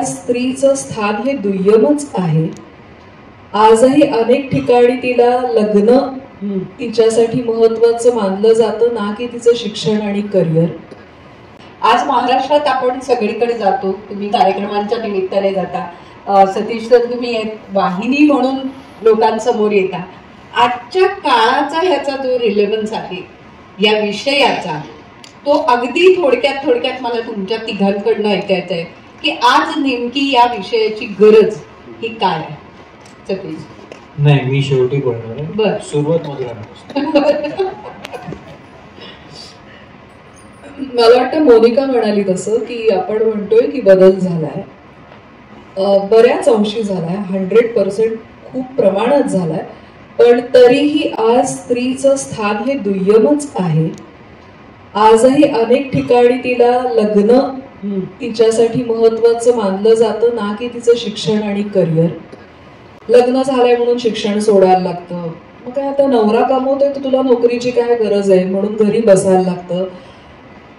आज स्त्रीचं स्थान हे दुय्यमच आहे. आजही अनेक ठिकाणी तिला लग्न तिच्यासाठी महत्वाचं मानलं जातं, ना की तिचं शिक्षण आणि करिअर. आज महाराष्ट्रात आपण सगळीकडे जातो, तुम्ही कार्यक्रमांच्या निमित्ताने जाता, सतीश सर तुम्ही वाहिनी म्हणून लोकांसमोर येता. आजच्या काळाचा ह्याचा जो रिलेव्हन्स आहे या विषयाचा, तो अगदी थोडक्यात मला तुमच्या तिघांकडनं ऐकायचं आहे की आज नेमकी या विषयाची गरज ही काय आहे. सतीश. नाही, मी शेवटी बोलणार आहे. बर, सुरुवात मध्ये मला वाटतं मोनिका म्हणाली तसं की आपण म्हणतोय की बदल झालाय, बऱ्याच अंशी झालाय, 100% खूप प्रमाणात झालाय, पण तरीही आज स्त्रीचं स्थान हे दुय्यमच आहे. आजही अनेक ठिकाणी तिला लग्न तिच्यासाठी महत्वाचं मानलं जातं, ना की तिचं शिक्षण आणि करिअर. लग्न झालंय म्हणून शिक्षण सोडायला लागतं, मग काय आता नवरा कमवतोय तर तुला नोकरीची काय गरज आहे म्हणून घरी बसायला लागतं.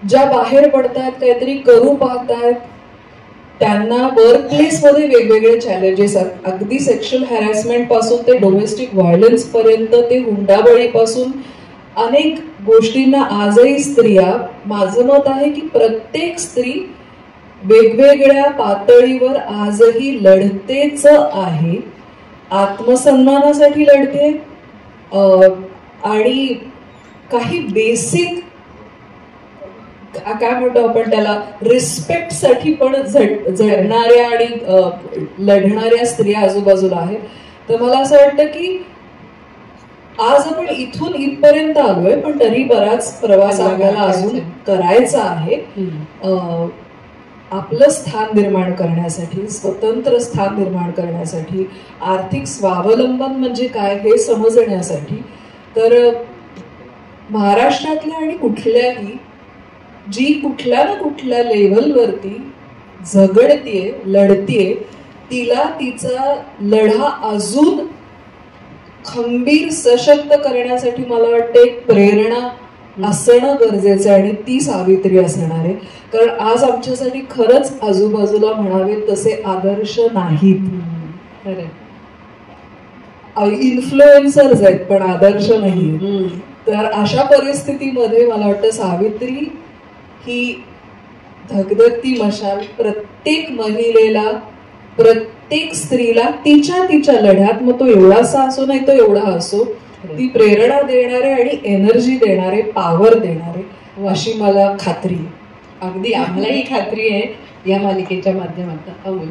ज्या बाहेर पडतायत, काहीतरी करू पाहतायत, त्यांना वर्क प्लेस मध्ये वेगवेगळे चॅलेंजेस, अगदी सेक्शुअल हॅरॅसमेंट पासून ते डोमेस्टिक व्हायलन्स पर्यंत, ते हुंडाबळीपासून अनेक गोष्टींना आजही स्त्रिया, माझं मत आहे की प्रत्येक स्त्री वेगवेगळ्या पातळीवर आजही लढतेच आहे. आत्मसन्मानासाठी लढते आणि काही बेसिक काय म्हणतो आपण त्याला, रिस्पेक्ट साठी पण झडणाऱ्या आणि लढणाऱ्या स्त्रिया आजूबाजूला आहेत. तर मला असं वाटतं की आज आपण इथून इथपर्यंत आलोय, पण तरी बराच प्रवास आपल्याला अजून करायचा आहे. आपलं स्थान निर्माण करण्यासाठी, स्वतंत्र स्थान निर्माण करण्यासाठी, आर्थिक स्वावलंबन म्हणजे काय हे समजण्यासाठी. तर महाराष्ट्रातल्या आणि कुठल्याही जी कुठल्या ना कुठल्या लेव्हलवरती झगडतीये, लढतीये, तिला तिचा लढा अजून खंबीर, सशक्त करण्यासाठी मला वाटतं एक प्रेरणा असणं गरजेचं आहे, आणि ती सावित्री असणार आहे. कारण आज आमच्यासाठी खरंच आजूबाजूला म्हणावे तसे आदर्श नाहीत. इन्फ्लुएन्सर्स आहेत पण आदर्श नाही. तर अशा परिस्थितीमध्ये मला वाटतं सावित्री ही धगधगती मशाल प्रत्येक महिलेला, प्रत्येक स्त्रीला तिच्या तिच्या लढ्यात, मग तो एवढासा असो नाही तो एवढा असो, ती प्रेरणा देणारे आणि एनर्जी देणारे, पॉवर देणारे, अशी मला खात्री आहे. अगदी आम्हालाही खात्री आहे या मालिकेच्या माध्यमातून.